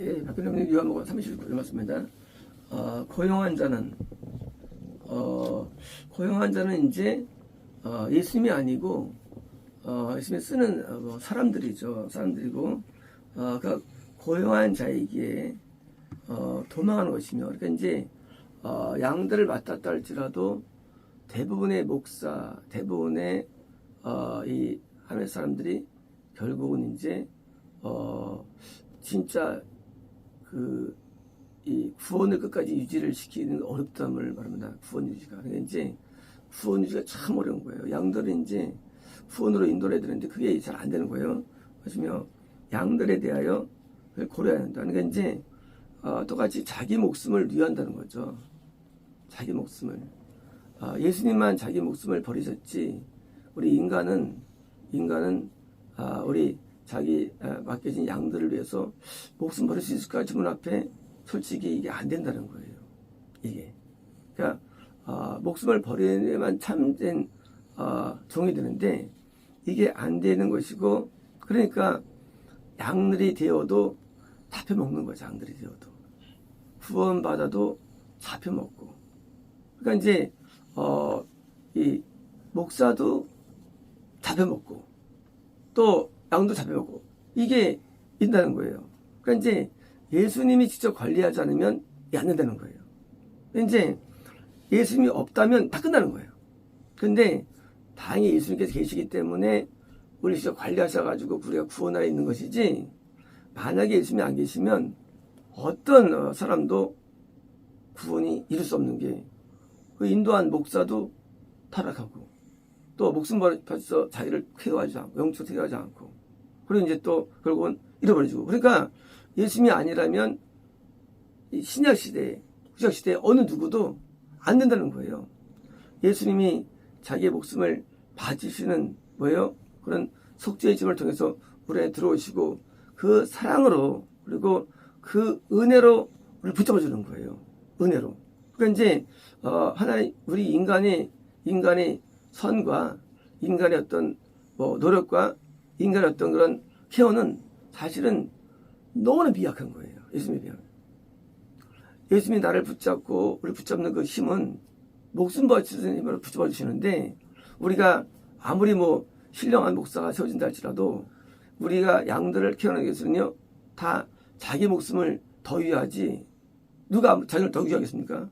예, 박근혜님 요한복음 39절 말씀입니다. 고용한 자는 이제 예수님이 아니고 예수님이 쓰는 사람들이죠. 사람들이고 그러니까 고용한 자에게 도망하는 것이며, 그러니까 이제 양들을 맡았다 할지라도 대부분의 목사, 대부분의 이 하나님의 사람들이 결국은 이제 진짜 이 구원을 끝까지 유지를 시키는 어렵담을 말합니다. 구원 유지가. 그러니까 이제 구원 유지가 참 어려운 거예요. 양들은 이제 구원으로 인도를 해야 되는데 그게 잘 안 되는 거예요. 그러시며 양들에 대하여 고려해야 한다. 그러니까 이제 똑같이 자기 목숨을 위한다는 거죠. 자기 목숨을. 예수님만 자기 목숨을 버리셨지, 우리 인간은 우리 자기 맡겨진 양들을 위해서 목숨 버릴 수 있을까? 주문 앞에 솔직히 이게 안 된다는 거예요. 이게. 그러니까 목숨을 버리려면 참된 종이 되는데 이게 안 되는 것이고, 그러니까 양들이 되어도 잡혀먹는 거죠. 양들이 되어도 구원받아도 잡혀먹고. 그러니까 이제 이 목사도 잡혀먹고 또 양도 잡혀먹고 이게 있다는 거예요. 그러니까 이제 예수님이 직접 관리하지 않으면 이게 안 된다는 거예요. 이제 예수님이 없다면 다 끝나는 거예요. 근데 다행히 예수님께서 계시기 때문에 우리 직접 관리하셔가지고 우리가 구원 아래 있는 것이지, 만약에 예수님이 안 계시면 어떤 사람도 구원이 이룰 수 없는 게, 그 인도한 목사도 타락하고 또 목숨 버려서 자기를 케어하지 않고 영적 케어하지 않고, 그리고 이제 또 결국은 잃어버리고. 그러니까 예수님이 아니라면 이 신약 시대에, 구약 시대에 어느 누구도 안 된다는 거예요. 예수님이 자기의 목숨을 바치시는 뭐예요? 그런 속죄의 짐을 통해서 우리에 들어오시고 그 사랑으로 그리고 그 은혜로 우리를 붙잡아 주는 거예요. 은혜로. 그러니까 이제 하나님, 우리 인간의 선과 인간의 어떤 노력과 인간의 어떤 그런 케어는 사실은 너무나 미약한 거예요. 예수님에 비하면. 예수님이 나를 붙잡고 우리 붙잡는 그 힘은 목숨 바치는 힘으로 붙잡아 주시는데, 우리가 아무리 신령한 목사가 세워진다 할지라도 우리가 양들을 케어하는 것은요, 다 자기 목숨을 더 위하지, 누가 자기를 더 위하겠습니까?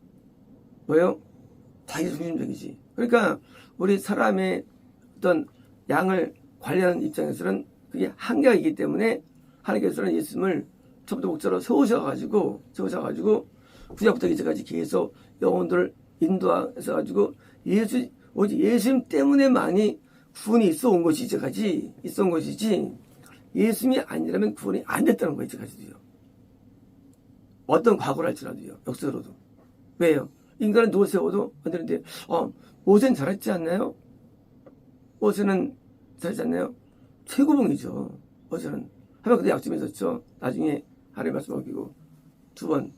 뭐예요? 자기 중심적이지. 그러니까 우리 사람의 어떤 양을 관리하는 입장에서는 그게 한계가 있기 때문에 하나님께서는 예수님을 처음부터 목자로 세우셔가지고 구약부터 이제까지 계속 영혼들을 인도하셔가지고 오직 예수님 때문에만이 구원이 있어 온 것이 이제까지 있어 온 것이지, 예수님이 아니라면 구원이 안 됐다는 거예요. 이제까지도요. 어떤 과거를 할지라도요. 역사로도. 왜요? 인간은 누굴 세워도 안 되는데, 모세는 잘했지 않나요? 모세는 잘했지 않나요? 최고봉이죠. 모세는. 하면 그때 약점이 있었죠. 나중에 하나님 말씀 어기고 2번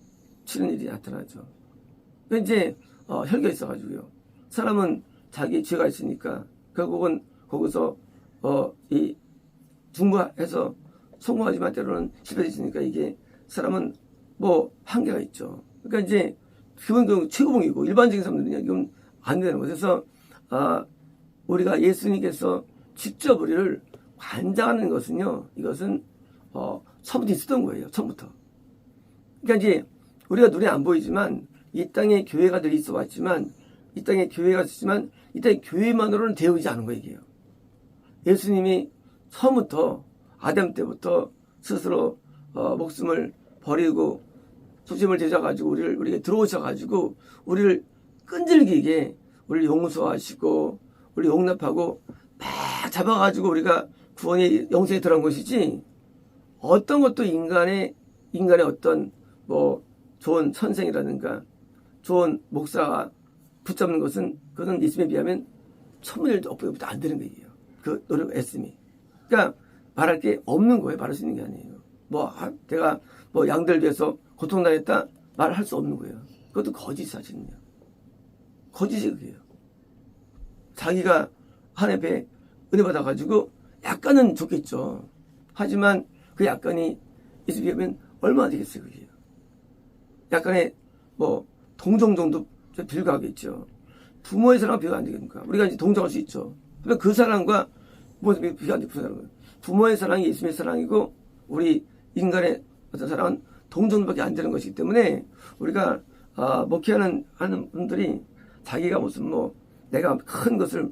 치는 일이 나타나죠. 이제 혈기가 있어가지고요. 사람은 자기 죄가 있으니까 결국은 거기서 이 중부해서 성공하지만 때로는 실패했으니까 이게 사람은 한계가 있죠. 그러니까 이제 그건 최고봉이고, 일반적인 사람들은 이건 안 되는 거예요. 그래서 우리가 예수님께서 직접 우리를 관장하는 것은요, 이것은 처음부터 있었던 거예요. 처음부터. 그러니까 이제 우리가 눈에 안 보이지만 이 땅에 교회가 늘 있어 왔지만, 이 땅에 교회가 있지만 이 땅에 교회만으로는 되어지지 않은 거예요. 이게요. 예수님이 처음부터 아담 때부터 스스로 목숨을 버리고 속죄물 되셔가지고 우리에게 들어오셔가지고 우리를 끈질기게 우리를 용서하시고 우리 용납하고 막 잡아가지고 우리가 구원의 영생에 들어간 것이지, 어떤 것도 인간의 어떤 좋은 선생이라든가 좋은 목사가 붙잡는 것은, 그것은 예수님에 비하면 천분의 1도 없고부터 안 되는 거예요. 그 노력 애씀이. 그러니까 말할 게 없는 거예요. 말할 수 있는 게 아니에요. 내가 양들 위해서 고통당했다 말할 수 없는 거예요. 그것도 거짓 사실은요. 거짓이 그게요. 자기가 하나님의 은혜 받아가지고 약간은 좋겠죠. 하지만 그 약간이 예수님에 비하면 얼마나 되겠어요, 그게. 약간의, 동정 정도 비교하겠죠. 부모의 사랑과 비교가 안 되겠습니까? 우리가 이제 동정할 수 있죠. 그러면 그 사랑과, 비교가 안 되는 사랑은. 부모의 사랑이 예수님의 사랑이고, 우리 인간의 어떤 사랑은 동정밖에 안 되는 것이기 때문에, 우리가, 목회하는 분들이 자기가 무슨 내가 큰 것을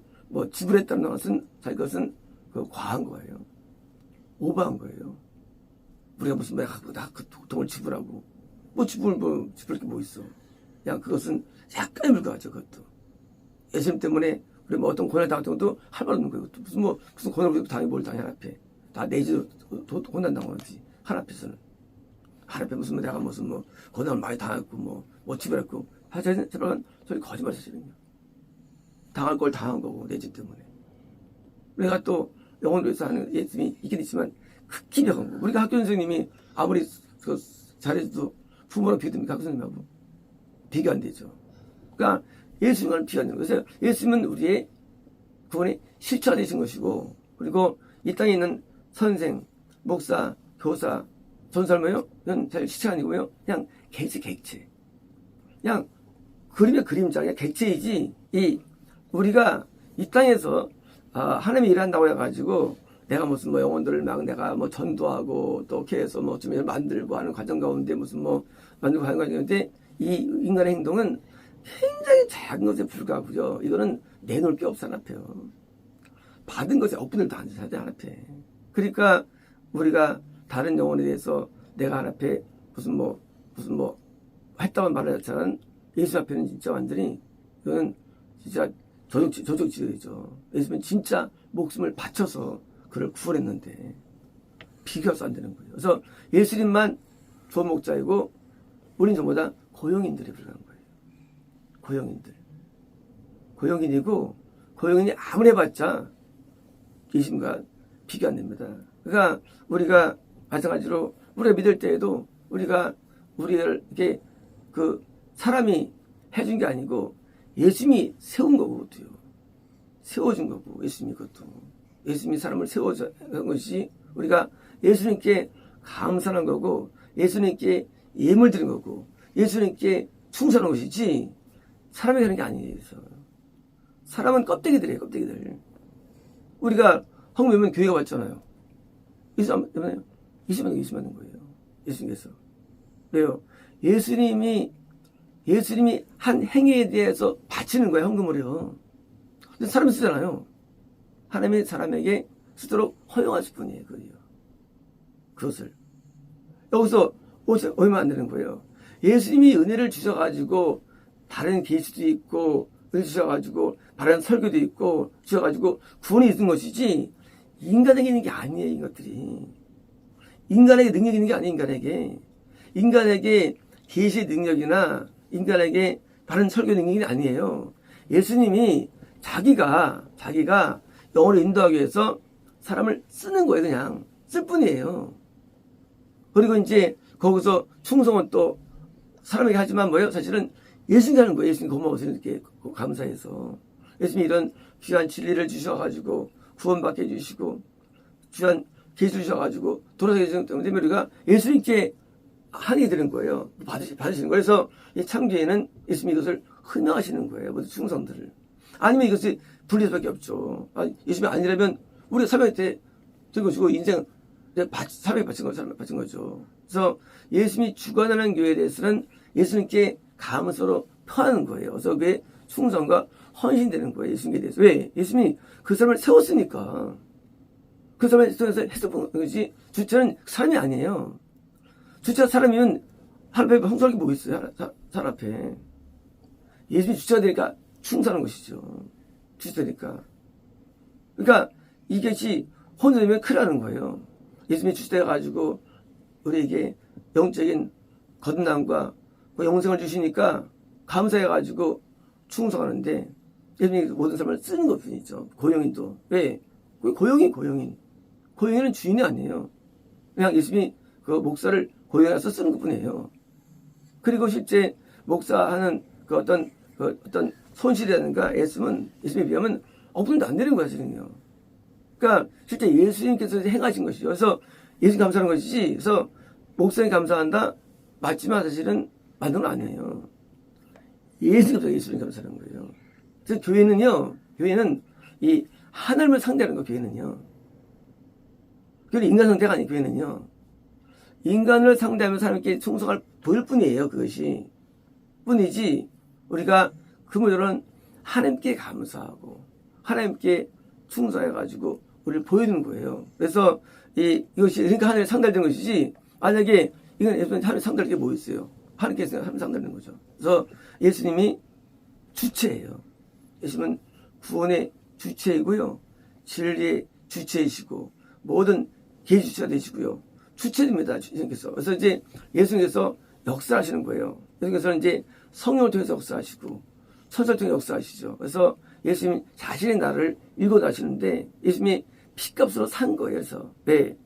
지불했다는 것은 자기 것은 과한 거예요. 오버한 거예요. 우리가 무슨 그 돈을 지불하고 지불할 게 있어. 그냥 그것은 약간의 물가죠. 그것도 예수님 때문에 우리 어떤 고난을 당했던 것도 할 말 없는 거예요. 무슨 고난을 당해 뭘 당해 하나님께 다 내지도 고난 당하지 하나님께서는 하나님께 내가 고난을 많이 당했고 지불했고 하여튼 저희 거짓말 사실은요. 당할 걸 당한 거고 내 집 때문에 우리가 또 영혼을 위해서 하는 예수님이 있긴 있지만 극히 약한 거. 우리가 학교 선생님이 아무리 잘해도 부모랑 비교됩니까? 학교 선생님하고 비교 안 되죠. 그러니까 예수님과는 비교 안 되는 거예요. 그래서 예수님은 우리의 구원의 실체가 되신 것이고 그리고 이 땅에 있는 선생, 목사, 교사, 전설모요? 이건 잘 실체가 아니고요. 그냥 객체. 그냥 그림의 그림자, 그냥 객체이지 우리가 이 땅에서 하나님이 일한다고 해가지고 내가 무슨 영혼들을 내가 전도하고 또 이렇게 해서 좀 만들고 하는 과정 가운데 만들고 하는 과정인데 이 인간의 행동은 굉장히 작은 것에 불과하고요. 이거는 내놓을 게 없어 하나패요. 받은 것에 억분을도 안 줘야 돼 하나패. 그러니까 우리가 다른 영혼에 대해서 내가 하나패 무슨 했다고 말을 했지만 예수 앞에는 진짜 완전히 이거는 진짜 조족지대죠. 예수님은 진짜 목숨을 바쳐서 그를 구원했는데 비교해서 안 되는 거예요. 그래서 예수님만 좋은 목자이고 우리는 전부 다 고용인들에 불과한 거예요. 고용인이고 고용인이 아무리 해봤자 예수님과 비교 안 됩니다. 그러니까 우리가 마찬가지로 우리가 믿을 때에도 우리를 이렇게 사람이 해준 게 아니고 예수님이 세운 거고 그것도요. 세워준 거고 예수님이 그것도. 예수님이 사람을 세워준 것이 우리가 예수님께 감사한 거고 예수님께 예물 드린 거고 예수님께 충성한 것이지 사람이 하는 게 아니에요. 그래서 사람은 껍데기들이에요. 껍데기들. 우리가 한국에 오면 교회가 왔잖아요. 예수 받는 거예요. 예수님께서. 왜요? 예수님이 한 행위에 대해서 바치는 거예요. 헌금을요. 근데 사람이 쓰잖아요. 하나님이 사람에게 쓰도록 허용하실 뿐이에요. 그것을. 여기서 얼마 안 되는 거예요. 예수님이 은혜를 주셔가지고 다른 계시도 있고 은혜 주셔가지고 다른 설교도 있고 주셔가지고 구원이 있는 것이지 인간에게 있는 게 아니에요. 이것들이. 인간에게 능력이 있는 게 아니에요. 인간에게 계시의 능력이나 인간에게 다른 설교 능력이 아니에요. 예수님이 자기가 영혼을 인도하기 위해서 사람을 쓰는 거예요. 그냥 쓸 뿐이에요. 그리고 이제 거기서 충성은 또 사람에게 하지만 사실은 예수님이 하는 거예요. 예수님 고마워서 이렇게 감사해서 예수님이 이런 귀한 진리를 주셔가지고 구원받게 해주시고 귀한 계시 주셔가지고 돌아서게 해주는 때문에 우리가 예수님께 하게 되는 거예요. 받으시는 거예요. 그래서 이 참교회는 예수님이 이것을 흠명하시는 거예요. 모든 충성들을. 아니면 이것이 분리할 수밖에 없죠. 예수님이 아니라면 우리가 사명할 때 된 것이고 인생 사명에 바친 거죠. 그래서 예수님이 주관하는 교회에 대해서는 예수님께 감사로 표하는 거예요. 그래서 그게 충성과 헌신되는 거예요. 예수님에 대해서. 왜? 예수님이 그 사람을 세웠으니까. 그 사람을 통해서 해석한 것이 주체는 사람이 아니에요. 주체가 사람이면 하나님 앞에 홍성할 게 뭐 있어요? 사람 앞에. 예수님이 주체가 되니까 충성하는 것이죠. 주체되니까. 그러니까 이것이 혼돈되면 큰일 나는 거예요. 예수님이 주체돼가지고 우리에게 영적인 거듭남과 영생을 주시니까 감사해가지고 충성하는데 예수님이 모든 사람을 쓰는 것 뿐이죠. 고용인도. 왜? 고용인. 고용인은 주인이 아니에요. 그냥 예수님이 그 목사를 고용해서 쓰는 것 뿐이에요. 그리고 실제 목사하는 어떤 손실이라든가 예수님에 비하면 억분도 안 되는 거야, 지금요. 그러니까 실제 예수님께서 행하신 것이죠. 그래서 예수님 감사하는 것이지. 그래서 목사님 감사한다? 맞지만 사실은 맞는 건 아니에요. 예수님 감사하는 거예요. 그래서 교회는 이 하늘을 상대하는 거, 교회는요. 교회는 인간 상대가 아니에요, 교회는요. 인간을 상대하면서 하나님께 충성을 보일 뿐이에요, 그것이. 뿐이지, 우리가 그분들은 하나님께 감사하고, 하나님께 충성해가지고, 우리를 보여주는 거예요. 그래서, 이것이, 그러니까 하나님을 상달되는 것이지, 만약에, 이건 예수님 하나님 상달될 게 뭐 있어요? 하나님께서 하나님 상달되는 거죠. 그래서 예수님이 주체예요. 예수님은 구원의 주체이고요. 진리의 주체이시고, 모든 계주체가 되시고요. 주체입니다, 예수님께서. 그래서 이제 예수님께서 역사하시는 거예요. 예수님께서는 이제 성령을 통해서 역사하시고, 선서를 통해 역사하시죠. 그래서 예수님이 자신의 나를 일궈나시는데, 예수님이 피값으로 산 거예요. 그래서, 왜?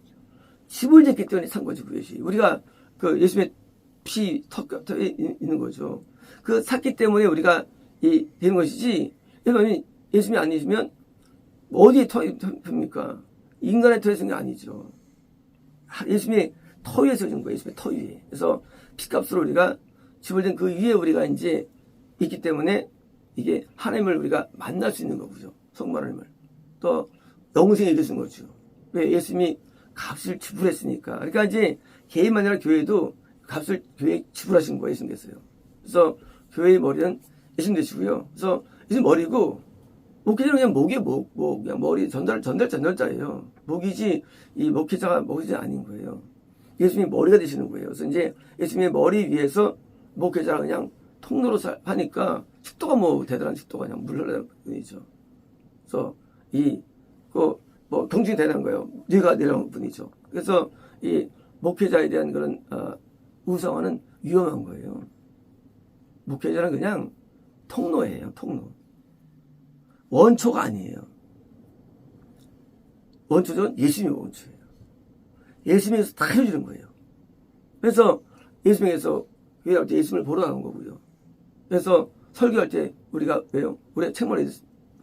집을 졌기 때문에 산 거죠, 그것이. 우리가 그 예수님의 피 턱에 있는 거죠. 그 샀기 때문에 우리가 되는 것이지, 예수님이 아니시면 어디에 터입니까? 인간의 터에 있는 게 아니죠. 예수님의 터 위에 서진 거예요. 예수님의 터 위에. 그래서 피값으로 우리가 집을 든 그 위에 우리가 이제 있기 때문에 이게 하나님을 우리가 만날 수 있는 거고요. 성부 하나님을. 또 영생에 이르는 거죠. 왜? 예수님이 값을 지불했으니까. 그러니까 이제 개인만 아니라 교회도 값을 교회에 지불하신 거예요. 예수님께서요. 그래서 교회의 머리는 예수님 되시고요. 그래서 예수님 머리고, 목회자는 그냥 목이에요, 목. 그냥 머리, 전달자예요. 목이지, 이 목회자가 목회자 아닌 거예요. 예수님이 머리가 되시는 거예요. 그래서 이제 예수님의 머리 위에서 목회자가 그냥 통로로 하니까 식도가 뭐 대단한 식도가 그냥 물 흘러가는 분이죠. 그래서 경중이 대단한 거예요. 뇌가 내려온 분이죠. 그래서 이 목회자에 대한 그런, 우상화는 위험한 거예요. 목회자는 그냥 통로예요, 통로. 원초가 아니에요. 원초는 예수님이 원초예요. 예수님에서 다 해주는 거예요. 그래서 예수님에서 교회할 때 예수님을 보러 가는 거고요. 그래서 설교할 때 우리가 왜요? 우리가 책망을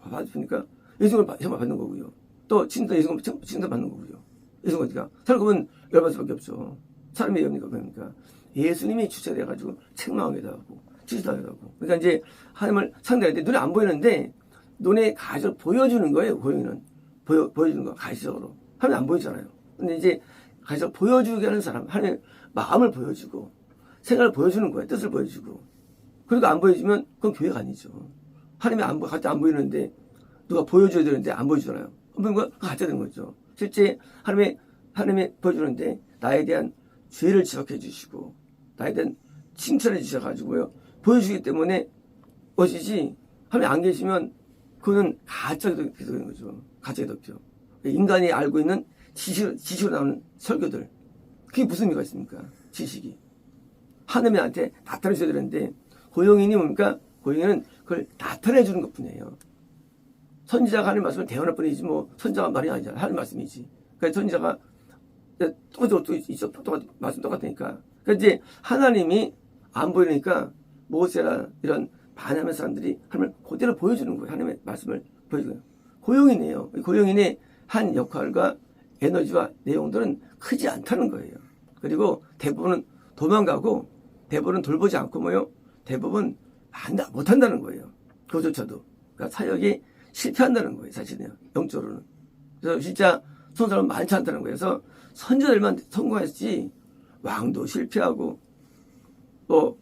받으니까 예수님을 책망 받는 거고요. 또 진짜 예수님 칭찬 받는 거고요. 예수님 어디가? 설교는 열받을 수밖에 없죠. 사람이 예언이니까 그러니까 예수님이 주체돼가지고 책망하기도 하고 지지하기도 하고. 그러니까 이제 하나님을 상대할 때 눈에 안 보이는데 눈에 가시적으로 보여주는 거예요. 고용이는 보여주는 거 가시적으로. 하나님 안 보이잖아요. 근데 이제 가시적으로 보여주게 하는 사람, 하나님의 마음을 보여주고 생각을 보여주는 거예요. 뜻을 보여주고. 그리고 안 보여주면 그건 교회가 아니죠. 하나님이 같이 안 보이는데 누가 보여줘야 되는데 안 보여주잖아요. 그건 가짜야 되는 거죠. 실제 하나님이 보여주는데 나에 대한 죄를 지적해 주시고 나에 대한 칭찬해 주셔가지고요. 보여주기 때문에 것이지 하나님 안 계시면 그거는 가짜 기도인 거죠. 가짜 기도죠. 인간이 알고 있는 지식으로 나오는 설교들. 그게 무슨 의미가 있습니까? 지식이. 하나님한테 나타내 줘야 되는데 고용인이 뭡니까? 고용인은 그걸 나타내 주는 것 뿐이에요. 선지자가 하는 말씀을 대언할 뿐이지 뭐 선지자가 말이 아니잖아요. 하는 말씀이지. 그러니까 선지자가 똑같이 말씀 똑같으니까. 그러니까 이제 하나님이 안 보이니까 모세라 이런 반야민 사람들이 하나님을 그대로 보여주는 거예요. 하나님의 말씀을 보여주는 거예요. 고용이네요. 고용인의 한 역할과 에너지와 내용들은 크지 않다는 거예요. 그리고 대부분은 도망가고 대부분은 돌보지 않고 뭐요? 대부분 못한다는 거예요. 그조차도. 그러니까 사역이 실패한다는 거예요. 사실은요. 영적으로는. 그래서 진짜 선사는 많지 않다는 거예요. 그래서 선지자들만 성공했지 왕도 실패하고 또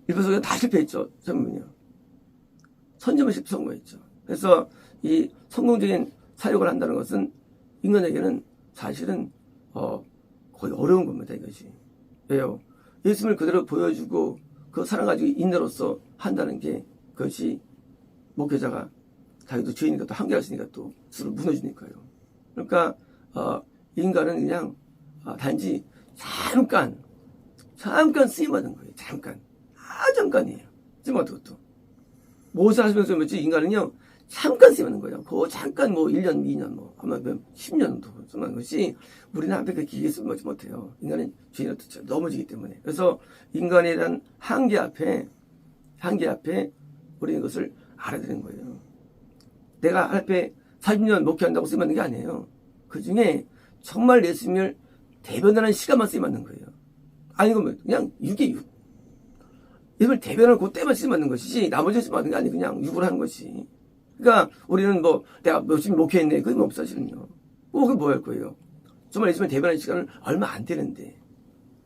일부석은 다 실패했죠. 전문이요. 선지자만 성공했죠. 그래서 이 성공적인 사역을 한다는 것은 인간에게는 사실은 거의 어려운 겁니다. 이것이. 왜요? 예수님을 그대로 보여주고 그 사랑 가지고 인내로서 한다는 게 그것이 목회자가 자기도 죄인이니까 또 한계가 있으니까 또 스스로 무너지니까요. 그러니까 인간은 그냥 단지 잠깐 쓰임받은 거예요. 잠깐. 아주 잠깐이에요. 쓰임받은 것도. 모세 하시면서 뭐지? 인간은요. 잠깐 쓰임받는 거예요. 그 잠깐 1년, 2년 아마 10년도 쓰임받는 것이 우리는 앞에 그 길게 쓰임받지 못해요. 인간은 죄인으로부터 넘어지기 때문에. 그래서 인간에 대한 한계 앞에 우리는 이것을 알아야 되는 거예요. 내가 앞에 40년 목회한다고 쓰임받는 게 아니에요. 그 중에 정말 예수님을 대변하는 시간만 쓰임받는 거예요. 아니, 그냥 6이 6. 예수님을 대변을 그때만 쓰임 받는 것이지, 나머지 쓰임 받는 게 아니고 그냥 6을 하는 것이. 그러니까 우리는 뭐, 내가 열심히 목회했네. 그건 없어, 사실은요. 그게 뭐 할 거예요? 정말 예수님을 대변할 시간은 얼마 안 되는데.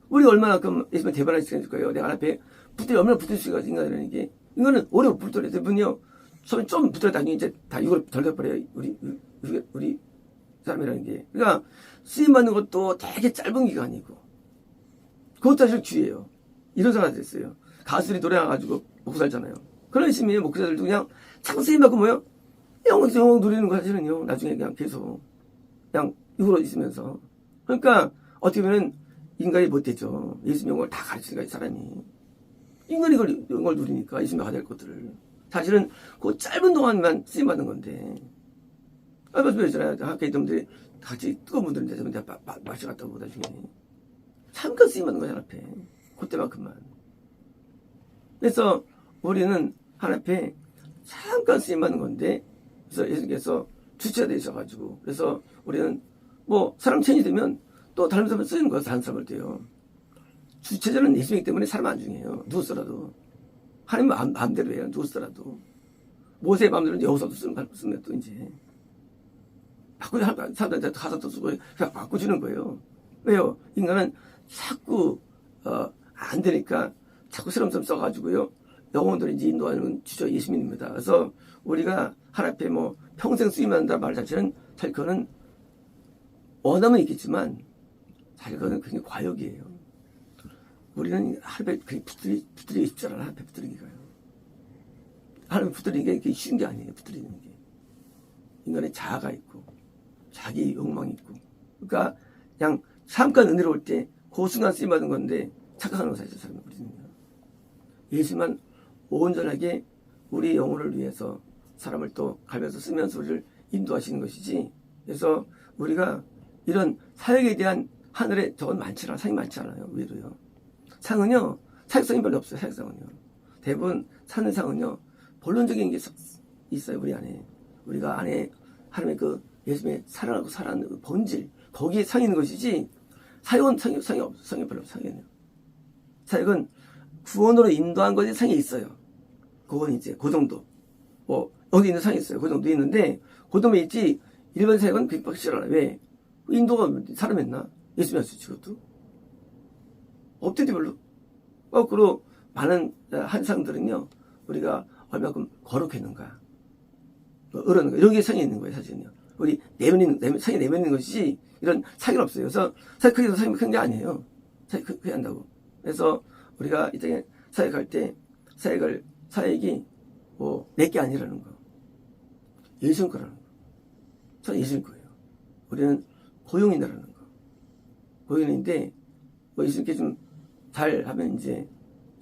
우리 얼마나 그럼 예수님을 대변할 시간이 있을 거예요? 내가 앞에 얼마나 붙을 수가 있는가라는 게. 이거는 오래 붙더래. 대부분요. 처음에 좀 붙더래 나중에 이제 다 이걸 덜겨버려요. 우리 사람이라는 게. 그러니까 쓰임받는 것도 되게 짧은 기간이고. 그것도 사실 귀해요. 이런 생각이 됐어요. 가수들이 노래 나가지고 먹고 살잖아요. 그런 심이에요. 목사들도 그냥 자꾸 쓰임받고 뭐요? 영웅 누리는 거 사실은요. 나중에 그냥 계속 그냥 이걸로 있으면서. 그러니까 어떻게 보면 인간이 못되죠. 예수님 영광을 다 가르치니까 이 사람이. 인간이 이걸 누리니까 예수님 받을 것들을. 사실은 그 짧은 동안만 쓰임받는 건데. 말씀드렸잖아요. 학교에 있던 분들이 같이 뜨거운 분들인데 내가 마셔갔다고 나중에. 잠깐 쓰임받는 거잖아, 앞에. 그때만큼만. 그래서 우리는 한 앞에 잠깐 쓰임받는 건데, 그래서 예수님께서 주체가 되셔가지고, 그래서 우리는 뭐 사람 체인이 되면 또 다른 사람을 쓰는 거예요. 다른 사람을 돼요. 주체자는 예수님이기 때문에 사람 안 중요해요. 누구서라도. 하나님 마음대로 해요. 누구서라도. 모세의 마음대로 여호수아도 쓰면 또 이제. 사람들한테 가사도 쓰고 그냥 바꿔주는 거예요. 왜요? 인간은 자꾸 안 되니까 자꾸 새롬새롬 써가지고요. 영혼들이 이제 인도하는 주저 예수님입니다. 그래서 우리가 하나님 앞에 뭐 평생 쓰임한다는 말 자체는 사실 그거는 원하면 있겠지만 사실 그거는 굉장히 과욕이에요. 우리는 하나님에 붙들이기 쉽지 않아요. 하나님에 붙들이기가요. 하나님에 붙들이는 게 쉬운 게 아니에요. 붙들이는 게. 인간의 자아가 있고 자기 욕망이 있고. 그러니까 그냥 잠깐 은혜로울 때 그 순간 쓰임받은 건데 착각하는 거 사실 사람이 우리는요. 예수만 온전하게 우리 영혼을 위해서 사람을 또 가면서 쓰면서 우리를 인도하시는 것이지. 그래서 우리가 이런 사역에 대한 하늘에 저건 많지 않아요. 상이 많지 않아요. 의외로요. 상은요. 사역상이 별로 없어요. 사역상은요. 대부분 사는 상은요. 본론적인 게 있어요. 우리 안에. 우리가 안에 하나님의 그 예수님의 사랑하고 사랑하는 그 본질 거기에 상이 있는 것이지 사역은 상이 없어요. 상이 별로 없어요. 사역은 구원으로 인도한 것에 상이 있어요. 그건 이제 그 정도. 뭐 여기 있는 상이 있어요. 그 정도 있는데 그 정도 있지 일반 사역은 그렇게 확실하나. 왜? 인도가 사람 했나? 예수님 할 수 있지 그것도. 없던데 별로. 거꾸로 많은 한 상들은요. 우리가 얼마큼 거룩했는가. 뭐 이런 거 이런 게 상이 있는 거예요. 사실은요. 우리 상이 내면있는 것이지 이런 상이 없어요. 그래서 사역 크게 상이 큰 게 아니에요. 사역 크게 한다고. 그래서 우리가 이 땅에 사역할 때 사역이 뭐 내게 아니라는 거. 예수님 거라는 거. 저는 예수님 거예요. 우리는 고용인이라는 거. 고용인인데 뭐 예수님께 좀 잘하면 이제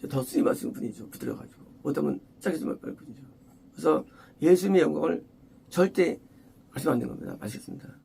더 쓰임받으신 분이죠. 붙들어가지고. 못하면 짜게 좀 할 뿐이죠. 그래서 예수님의 영광을 절대 말씀 안 되는 겁니다. 맛있겠습니다.